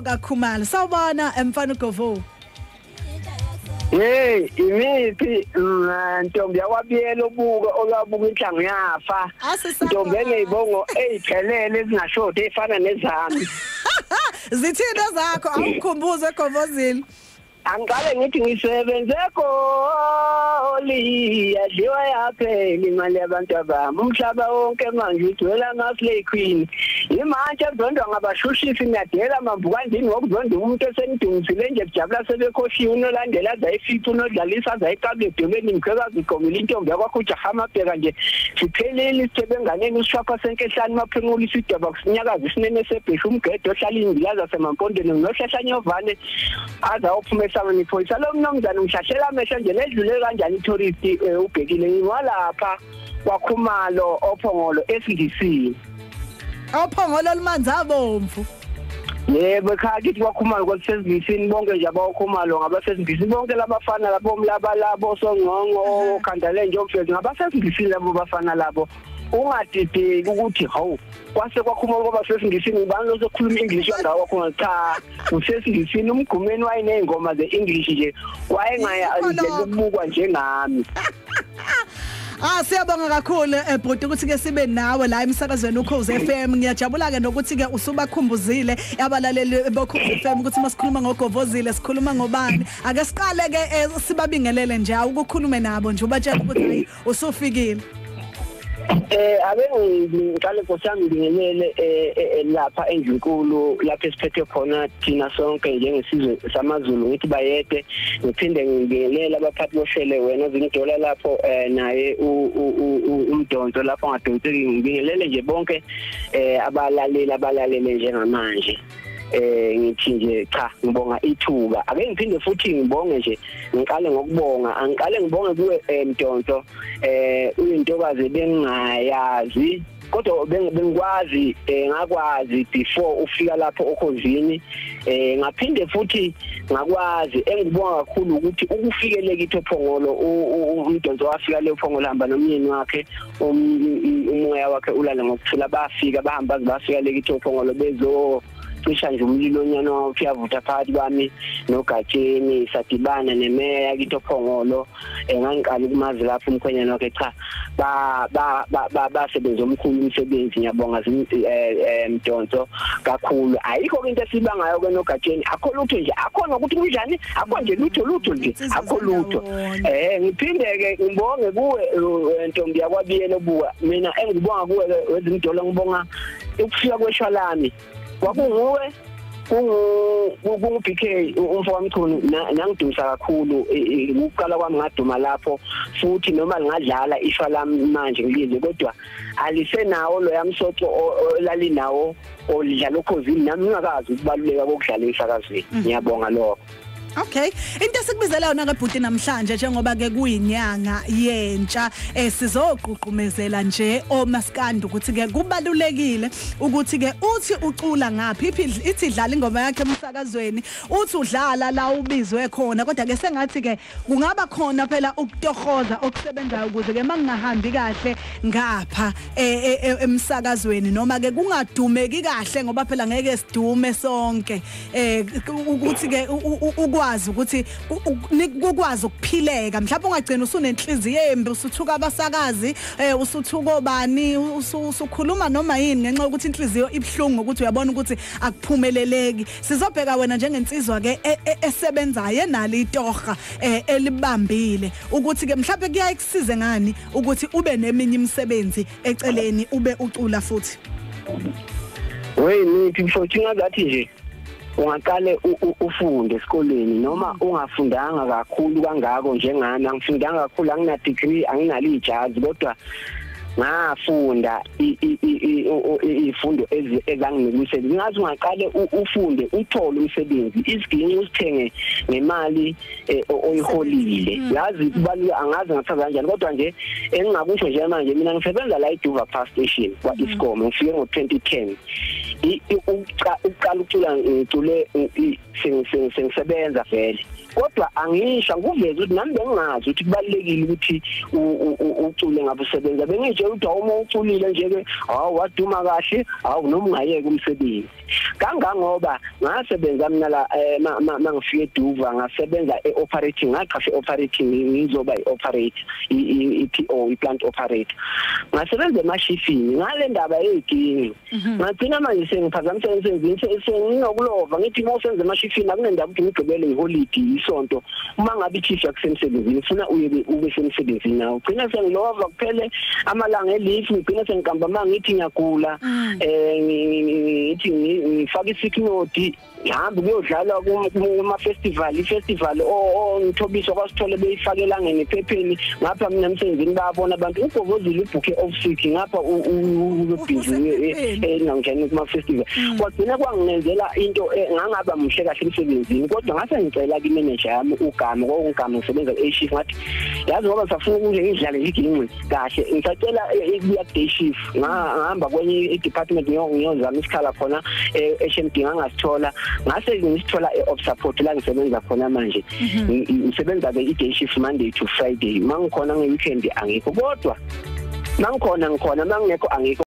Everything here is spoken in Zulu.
kaKhumalo sawubona mfana uGovo. Hey imithi ntombi yakwabiyela obuka olabuka inhlangu yafa. Ntombi enezibongo eziphelele ezingashodi efana nezami. Zithina zakho awukhumbuze eGovozile. Angicale ngithi ngisebenze Goli yadliwa yaphela imali yabantu abami umhlaba wonke manje udwela amaslay queen imanje ezondwa ngabashushisi ngiyadela mambuka ndini ngokuzonda umuntu esenidungisile nje kujabula sebekhoshiwe unolandela azayifica unodlalisa azayiqaba edolweni ngikwazi igomela intombi yakwakho uJahamabheka nje siphelile isisebenganeni usishapha senkehlani maphenqula isidaba kusinyakaza isinene sebhisha umgedo ohlala indilaza semampondweni nohlahlanyovane azawuphuma niphoyisa lo mnomzana umhlahlela amehlo nje ledlule kanjani itourist ubhekile ngwalapha kwaKhumalo ophongolo esindisini ophongolo limanzi abomvu yebo ekhaya kithi kwaKhumalo kwasezindisini bonke nje abaKhumalo ngabasezindisini bonke labafana labo umlaba labo songqongo okhandale nje omfezi ngabasezindisini labo bafana labo ungadideki ukuthi hawu kwase kwaKhumalo ngoba sesindisini ngibani lo sokhuluma English kangawo khona cha usesindisini umgumeni wayinezingoma ze-English nje wayengaya ukubukwa njengami. Siyabonga kakhulu bhuti ukuthi ke sibe nawe la emsakazweni uKhozi FM ngiyajabula ke nokuthi ke usubakhumbuzile abalaleli boKhozi FM ukuthi masikhuluma ngoGovozile sikhuluma ngobani ake siqale ke sibabingelele nje ukukhulume nabo nje ubatshela ukuthi usufikile. Ave ngiqale nkosami ngibingelele lapha endlunkulu lapha esiphethe khona thina sonke njengesizwe samaZulu ngithi bayede ngiphinde ngibingelele abaphathi bohlele wena Zimdollar lapho naye umdonso lapho ngadonseki ngibingelele nje bonke abalalele njengamanje. Ngithi nje cha ngibonga ithuba ake ngiphinde futhi ngibonge nje ngiqale ngokubonga angiqale ngibonge kuwe Mdonso uyintokazi bengayazi kodwa bengikwazi ngakwazi before ufika lapho okhozini ngaphinde futhi ngakwazi engibonga kakhulu ukuthi ukufikele kithi ophongolo uMdonso wafika le ophongolo hamba nomyeni wakhe umoya wakhe ulala ngokuthula bafika bahamba bafika le kithi ophongolo bezo cisha nje umlilonyana wafika phakathi kwami noGatsheni sadibana nemeya kitophongolo ngangiqala ukumazi lapho umkhwenyana wakhe cha basebenza omkhulu umsebenzi ngiyabonga Mdonso kakhulu ayikho into esibangayo ke noGatsheni akho lutho nje akhona ukuthi kunjani akho nje lutho nje akho lutho ngiphinde ke ngibonge kuwe ntombi yakwabiyela obuka mina engibonga kuwe weZimdollar ngibonga ukufika kweshwa lami kwakunguwe BK umfowamkhulu nangidumisa kakhulu ukuqala kwami ngaduma lapho futhi noma ngadlala ishwa lami manje ngilizwe kodwa alisenawo lo yamsoco olalinawo olidlala uKhozini nami ngingakazi ukubaluleka kokudlala emsakazweni ngiyabonga lokho. Okay into esikubizela yona ke bhuti namhlanje njengoba ke kuyinyanga yentsha sizoqhuqhumezela nje oMaskandi ukuthi ke kubalulekile ukuthi ke uthi ucula ngapi ithi idlala ingoma yakhe emsakazweni uthi udlala la ubizwe khona kodwa ke sengathi ke kungaba khona phela ukutohoza okusebenzayo ukuze ke mangingahambi kahle ngapha emsakazweni noma ke kungadumeki kahle ngoba phela ngeke sidume sonke ukuthi ke ukwazi ukuthi ukwazi ukuphileka mhlawumbe ungagcina usunenhliziyo embi usuthuka abasakazi usuthuka obani usukhuluma noma yini ngenxa ukuthi inhliziyo ibhlungu ukuthi uyabona ukuthi akuphumeleleki sizobheka wena njengensizwa ke esebenzayo enali itoha elibambile ukuthi ke mhlawumbe kuyayikusize ngani ukuthi ube neminye imisebenzi eceleni ube ucula futhi nithi mfowethu ngathi nje ungaqale ufunde esikoleni noma ungafundanga kakhulu kangako njengami angifundanga kakhulu angina degree anginalo ijazi kodwa ngafunda izifundo ezanginikuse ngathi ungaqale ufunde uthole umsebenzi isiginci usithenge ngemali oyiholile yazi kubalula angazi ngachaza kanjani kodwa nje engingakusho nje manje mina ngisebenza la eDuva Power Station kwaIscom ngifike ngo2010 uqala ucula ngicule sengisebenza vele kodwa angisho nguveza ukuthi nami bengazi ukuthi kubalekile ukuthi ucule ngabe usebenza bengisho ukuthi uma uculile nje ke waduma kahle noma ungayeka umsebenzi kangangoba ngasebenza mina la mangifike eDuva ngasebenza eoperating ngaqashe operating ngizoba ioperator iPO plant operator ngasebenza emashifini ngale ndaba yegini ngagcina manje sengiphazamisa emsebenzini senginokulova ngithi mawusenza emashifini akunendaba ukuthi ngigqibele iholiday isonto uma ngabe ichief yakusemsebenzini ufuna ube semsebenzini nawo ugcina sengilova kuphele amalanga elifu ngigcina sengigamba mangithi ngiyagula ngithi ngifaka isick note ngihamba kuyodlala kuma festival ngithobisa kwasithole beyifakela ngenephepheni ngapha mina emsebenzini bayabona abantu uGovozile ubhuke off sick ngapha ubhizi ngangena kuma festival kwagcina kwanginenzela into ngangaba mhle kahle emsebenzini kodwa ngase ngicela ki manager yami ugama ngisebenza e-shift ngathi yazi ngoba safuna ukuthi ngidlale igingqi kahle ngisacela ukuya day shift ngahamba kwenye i-department ngiyozama isikhala khona e-HMD ngangasithola ngase ngisithola e-op support la ngisebenza khona manje ngisebenza ke i-day shift Monday to Friday mangikhona nge-weekend angikho kodwa mangikhona mangingekho angikho